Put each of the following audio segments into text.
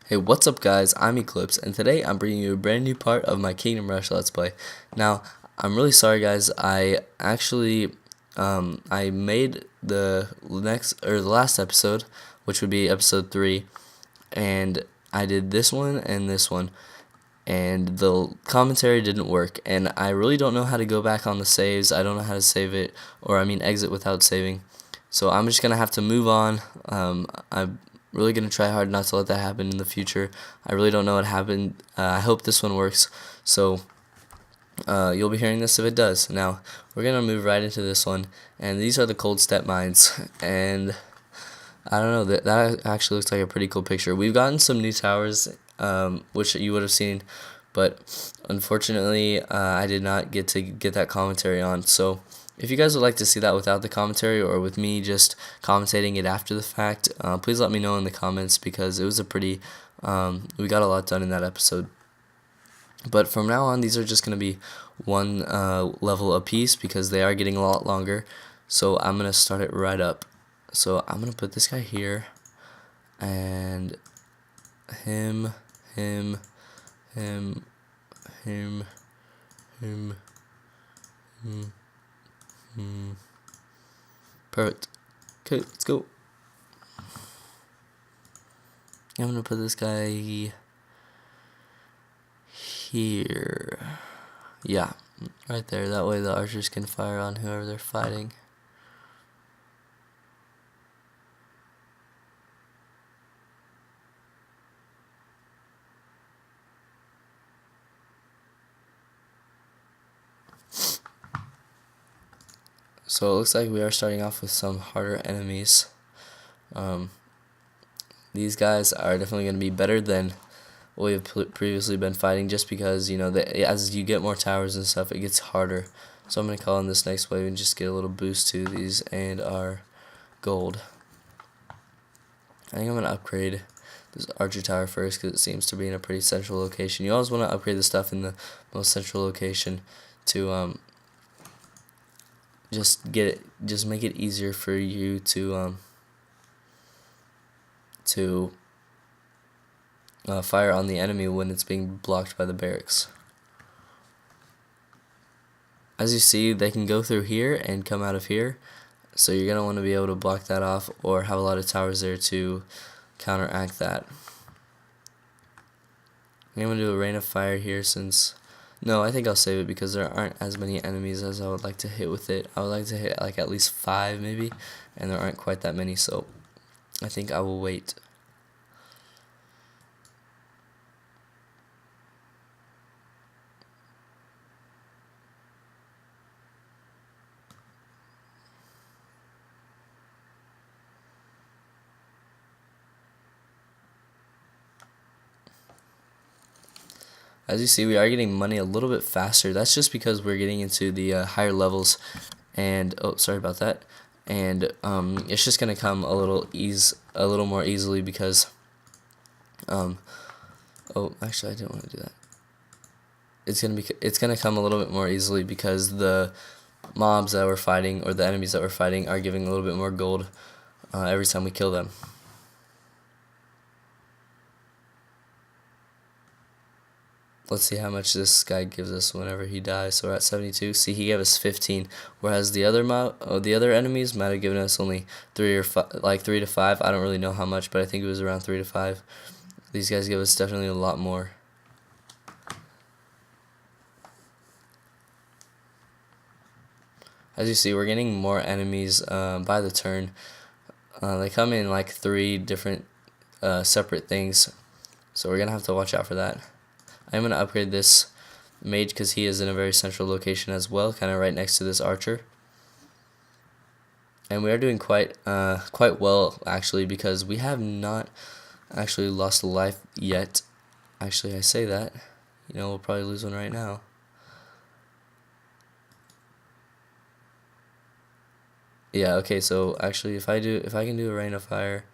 Hey, what's up guys, I'm Eclipse, and today I'm bringing you a brand new part of my Kingdom Rush Let's Play. Now, I'm really sorry guys, I made the last episode, which would be episode 3, and I did this one and this one, and the commentary didn't work, and I really don't know how to go back on the saves. I don't know how to save it, or I mean exit without saving, so I'm just gonna have to move on. I'm really gonna try hard not to let that happen in the future. I really don't know what happened. I hope this one works, so you'll be hearing this if it does. Now we're gonna move right into this one, and these are the cold step mines, and I don't know, that actually looks like a pretty cool picture. We've gotten some new towers, which you would have seen, but unfortunately I did not get to get that commentary on. So if you guys would like to see that without the commentary, or with me just commentating it after the fact, please let me know in the comments, because it was a pretty, we got a lot done in that episode. But from now on, these are just going to be one level a piece, because they are getting a lot longer. So I'm going to start it right up. So I'm going to put this guy here, and him, him, him, him, him, him, him. Perfect. Okay, let's go. I'm going to put this guy here. Yeah, right there. That way the archers can fire on whoever they're fighting. So it looks like we are starting off with some harder enemies. These guys are definitely going to be better than what we've previously been fighting, just because, you know, as you get more towers and stuff, it gets harder. So I'm going to call in this next wave and just get a little boost to these and our gold. I think I'm going to upgrade this archer tower first, because it seems to be in a pretty central location. You always want to upgrade the stuff in the most central location to just make it easier for you to fire on the enemy when it's being blocked by the barracks. As you see, they can go through here and come out of here, so you're going to want to be able to block that off, or have a lot of towers there to counteract that. I'm going to do a rain of fire here, since... No, I think I'll save it, because there aren't as many enemies as I would like to hit with it. I would like to hit like at least 5 maybe, and there aren't quite that many, so I think I will wait. As you see, we are getting money a little bit faster. That's just because we're getting into the higher levels, and oh, sorry about that. And it's just gonna come a little more easily, because oh, actually I didn't want to do that. It's gonna come a little bit more easily, because the mobs that we're fighting, or the enemies that we're fighting, are giving a little bit more gold every time we kill them. Let's see how much this guy gives us whenever he dies. So we're at 72. See, he gave us 15, whereas the other enemies might have given us only 3 or 5, like 3 to 5. I don't really know how much, but I think it was around 3 to 5. These guys give us definitely a lot more. As you see, we're getting more enemies by the turn. They come in like 3 different separate things, so we're gonna have to watch out for that. I'm going to upgrade this mage, because he is in a very central location as well, kind of right next to this archer. And we are doing quite well, actually, because we have not actually lost a life yet. Actually, I say that, you know, we'll probably lose one right now. Yeah, okay, so actually if I can do a rain of fire.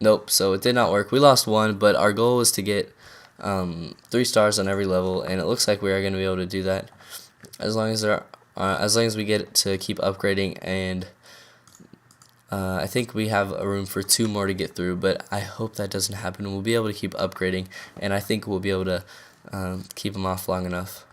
Nope, so it did not work. We lost one, but our goal was to get 3 stars on every level, and it looks like we are going to be able to do that, as long as we get to keep upgrading and I think we have a room for 2 more to get through, but I hope that doesn't happen. We'll be able to keep upgrading, and I think we'll be able to keep them off long enough.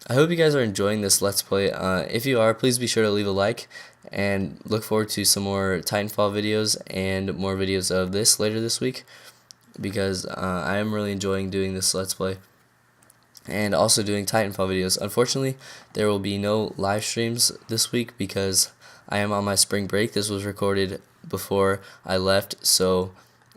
I hope you guys are enjoying this Let's Play. If you are, please be sure to leave a like, and look forward to some more Titanfall videos and more videos of this later this week, because I am really enjoying doing this Let's Play and also doing Titanfall videos. Unfortunately, there will be no live streams this week because I am on my spring break. This was recorded before I left, so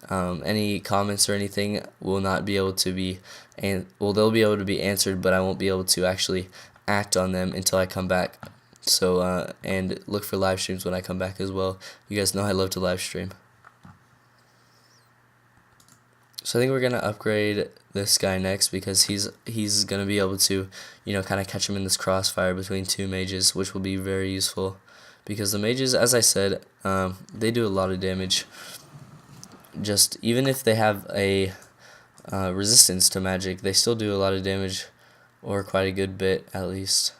any comments or anything will not be able to be, they'll be able to be answered, but I won't be able to actually act on them until I come back. So and look for live streams when I come back as well. You guys know I love to live stream. So I think we're gonna upgrade this guy next because he's gonna be able to, kind of catch him in this crossfire between 2 mages, which will be very useful. Because the mages, as I said, they do a lot of damage. Just even if they have a resistance to magic, they still do a lot of damage, or quite a good bit at least.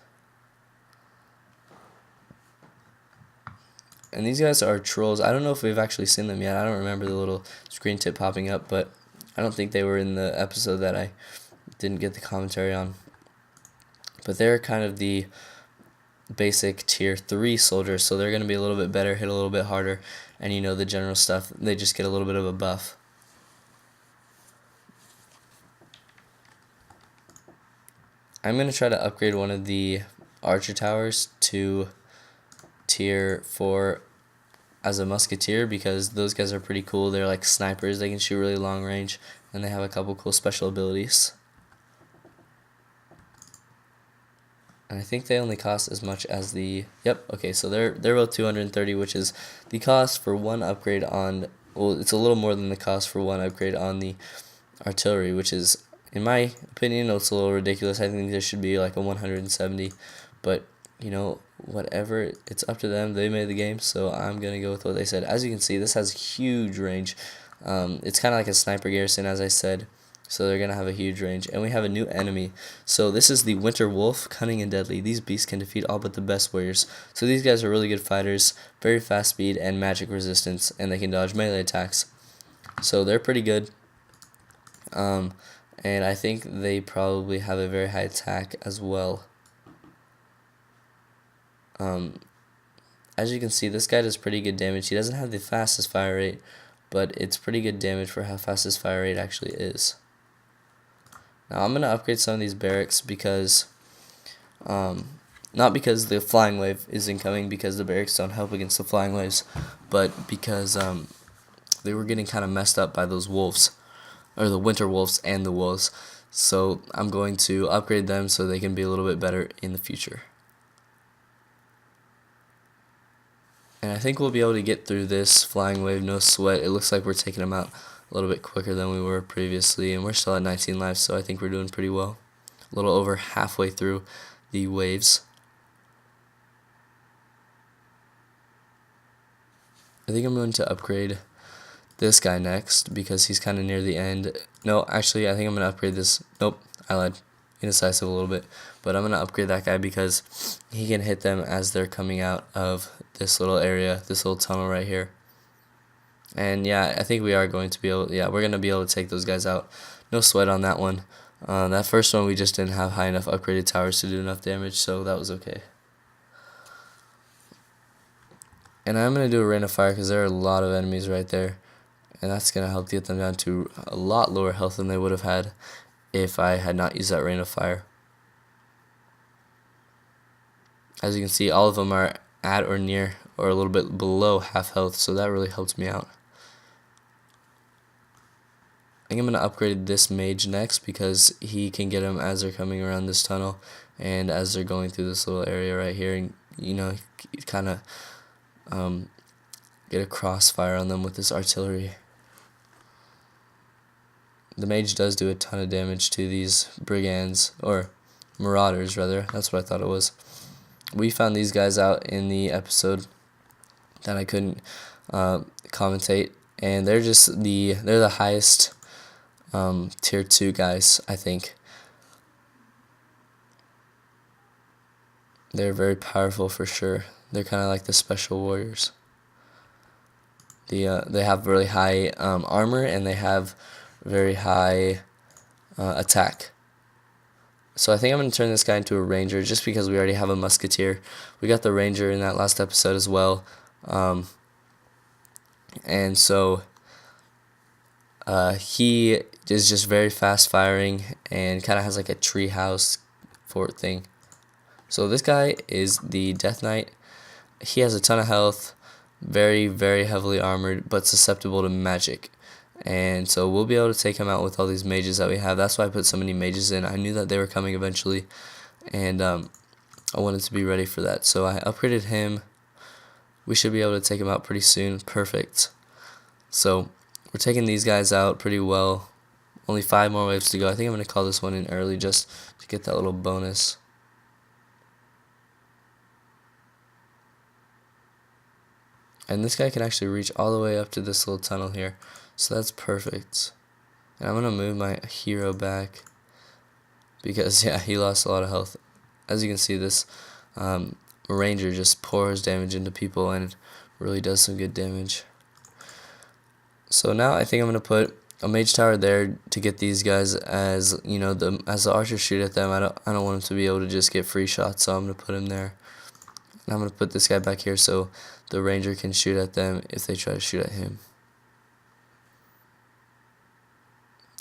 And these guys are trolls. I don't know if we've actually seen them yet. I don't remember the little screen tip popping up, but I don't think they were in the episode that I didn't get the commentary on. But they're kind of the basic tier 3 soldiers, so they're going to be a little bit better, hit a little bit harder, and the general stuff, they just get a little bit of a buff. I'm going to try to upgrade one of the archer towers to tier 4 as a musketeer, because those guys are pretty cool. They're like snipers, they can shoot really long range, and they have a couple cool special abilities. And I think they only cost as much as the, okay, so they're both 230, which is the cost for one upgrade on, well, it's a little more than the cost for one upgrade on the artillery, which is, in my opinion, it's a little ridiculous. I think there should be like a 170, but whatever, it's up to them. They made the game, so I'm gonna go with what they said. As you can see, this has huge range. It's kind of like a sniper garrison, as I said, so they're gonna have a huge range. And we have a new enemy. So this is the Winter Wolf, cunning and deadly. These beasts can defeat all but the best warriors. So these guys are really good fighters, very fast speed and magic resistance, and they can dodge melee attacks. So they're pretty good. And I think they probably have a very high attack as well. As you can see, this guy does pretty good damage. He doesn't have the fastest fire rate, but it's pretty good damage for how fast his fire rate actually is. Now I'm going to upgrade some of these barracks because, not because the flying wave is incoming, because the barracks don't help against the flying waves, but because they were getting kind of messed up by those wolves, or the winter wolves and the wolves. So I'm going to upgrade them so they can be a little bit better in the future. And I think we'll be able to get through this flying wave, no sweat. It looks like we're taking them out a little bit quicker than we were previously, and we're still at 19 lives, so I think we're doing pretty well. A little over halfway through the waves. I think I'm going to upgrade this guy next because he's kind of near the end. No, actually, I think I'm going to upgrade this. Nope, I lied. Indecisive a little bit, but I'm going to upgrade that guy because he can hit them as they're coming out of this little area, this little tunnel right here. And yeah, I think we are going to be able, we're going to be able to take those guys out. No sweat on that one. That first one we just didn't have high enough upgraded towers to do enough damage, so that was okay. And I'm going to do a rain of fire because there are a lot of enemies right there, and that's going to help get them down to a lot lower health than they would have had if I had not used that rain of fire. As you can see, all of them are at or near or a little bit below half health, so that really helped me out. I think I'm going to upgrade this mage next because he can get them as they're coming around this tunnel and as they're going through this little area right here, and kind of get a crossfire on them with this artillery. The mage does do a ton of damage to these brigands, or marauders rather, that's what I thought it was. We found these guys out in the episode that I couldn't commentate, and they're just they're the highest tier 2 guys, I think. They're very powerful for sure. They're kind of like the special warriors. They have really high armor, and they have very high attack. So I think I'm going to turn this guy into a ranger just because we already have a musketeer. We got the ranger in that last episode as well. And so he is just very fast firing and kind of has like a treehouse fort thing. So this guy is the Death Knight. He has a ton of health, very, very heavily armored, but susceptible to magic. And so we'll be able to take him out with all these mages that we have. That's why I put so many mages in. I knew that they were coming eventually, and I wanted to be ready for that. So I upgraded him. We should be able to take him out pretty soon. Perfect. So we're taking these guys out pretty well. Only 5 more waves to go. I think I'm going to call this one in early just to get that little bonus. And this guy can actually reach all the way up to this little tunnel here. So that's perfect. And I'm going to move my hero back because, yeah, he lost a lot of health. As you can see, this ranger just pours damage into people and really does some good damage. So now I think I'm going to put a mage tower there to get these guys as, you know, as the archers shoot at them. I don't want them to be able to just get free shots, so I'm going to put him there. And I'm going to put this guy back here so the ranger can shoot at them if they try to shoot at him.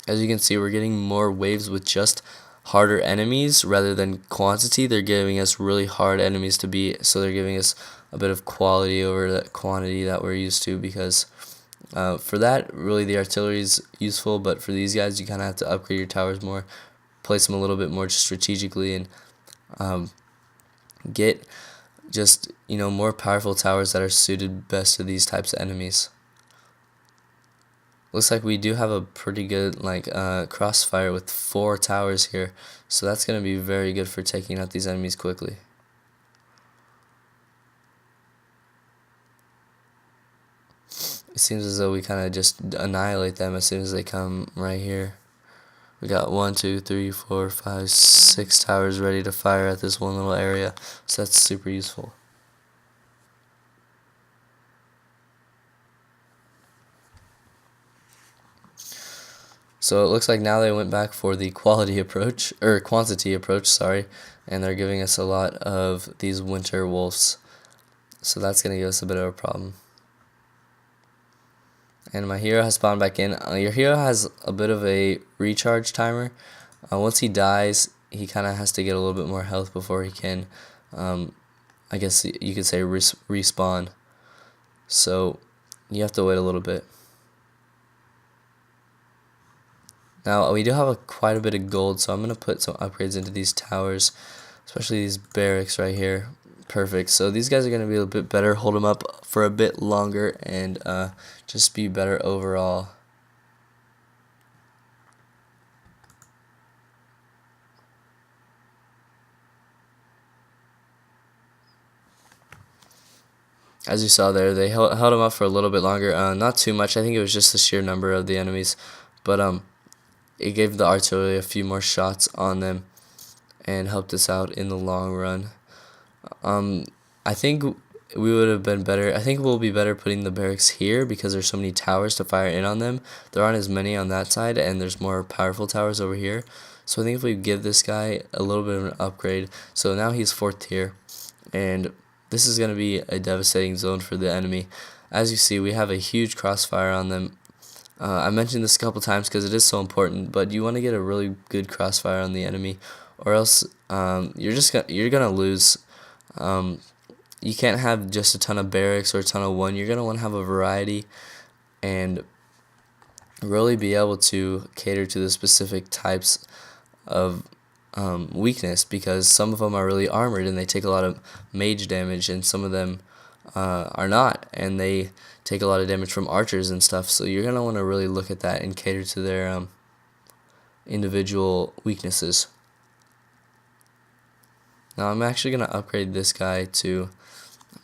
As you can see, we're getting more waves with just harder enemies rather than quantity. They're giving us really hard enemies to beat, so they're giving us a bit of quality over that quantity that we're used to, because for that, really the artillery is useful, but for these guys, you kind of have to upgrade your towers more, place them a little bit more strategically, and get just, you know, more powerful towers that are suited best to these types of enemies. Looks like we do have a pretty good crossfire with 4 towers here, so that's going to be very good for taking out these enemies quickly. It seems as though we kind of just annihilate them as soon as they come right here. We got 1, 2, 3, 4, 5, 6 towers ready to fire at this one little area, so that's super useful. So it looks like now they went back for the quantity approach, sorry, and they're giving us a lot of these winter wolves. So that's going to give us a bit of a problem. And my hero has spawned back in. Your hero has a bit of a recharge timer. Once he dies, he kind of has to get a little bit more health before he can, I guess you could say, respawn. So you have to wait a little bit. Now, we do have quite a bit of gold, so I'm going to put some upgrades into these towers, especially these barracks right here. Perfect. So these guys are going to be a bit better, hold them up for a bit longer, and just be better overall. As you saw there, they held them up for a little bit longer. Not too much. I think it was just the sheer number of the enemies, but it gave the artillery a few more shots on them and helped us out in the long run. I think we would have been better. I think we'll be better putting the barracks here because there's so many towers to fire in on them. There aren't as many on that side, and there's more powerful towers over here. So I think if we give this guy a little bit of an upgrade, so now he's 4th tier, and this is going to be a devastating zone for the enemy. As you see, we have a huge crossfire on them. I mentioned this a couple times because it is so important, but you want to get a really good crossfire on the enemy, or else you're gonna lose. You can't have just a ton of barracks or a ton of one. You're gonna want to have a variety and really be able to cater to the specific types of weakness, because some of them are really armored and they take a lot of mage damage, and some of them are not, and they take a lot of damage from archers and stuff. So you're going to want to really look at that and cater to their individual weaknesses. Now I'm actually going to upgrade this guy to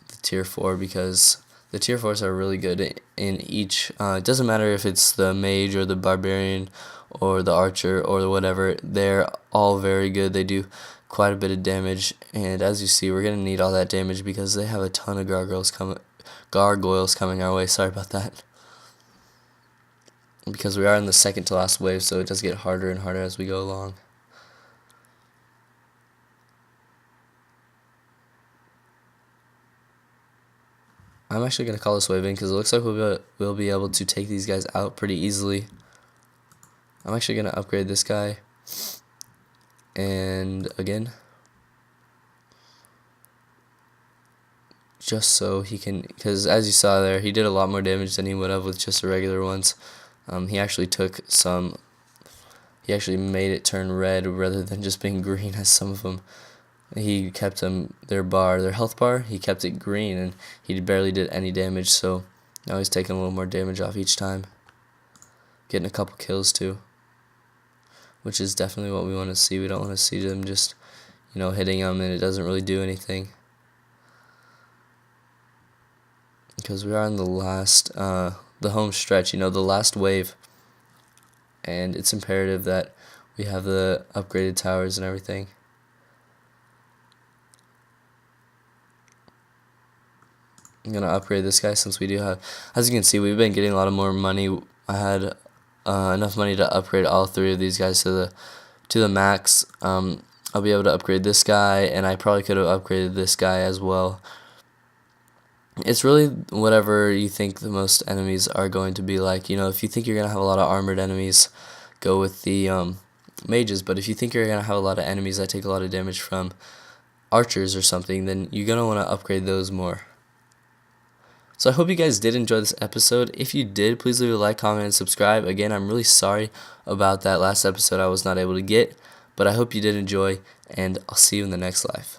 the tier 4 because the tier 4s are really good in each. It doesn't matter if it's the mage or the barbarian or the archer or whatever. They're all very good. They do quite a bit of damage, and as you see, we're going to need all that damage because they have a ton of gargoyles coming our way. Sorry about that. Because we are in the second to last wave, so it does get harder and harder as we go along. I'm actually going to call this wave in because it looks like we'll be able to take these guys out pretty easily. I'm actually going to upgrade this guy. And again, just so he can, because as you saw there, he did a lot more damage than he would have with just the regular ones. He actually made it turn red rather than just being green as some of them. He kept their health bar, he kept it green, and he barely did any damage, so now he's taking a little more damage off each time. Getting a couple kills too, which is definitely what we want to see. We don't want to see them just, hitting them and it doesn't really do anything. Because we are in the home stretch, the last wave, and it's imperative that we have the upgraded towers and everything. I'm gonna upgrade this guy since we do have, as you can see, we've been getting a lot of more money. I had enough money to upgrade all three of these guys to the max. I'll be able to upgrade this guy, and I probably could have upgraded this guy as well. It's really whatever you think the most enemies are going to be like. If you think you're going to have a lot of armored enemies, go with the mages. But if you think you're going to have a lot of enemies that take a lot of damage from archers or something, then you're going to want to upgrade those more. So I hope you guys did enjoy this episode. If you did, please leave a like, comment, and subscribe. Again, I'm really sorry about that last episode I was not able to get, but I hope you did enjoy, and I'll see you in the next live.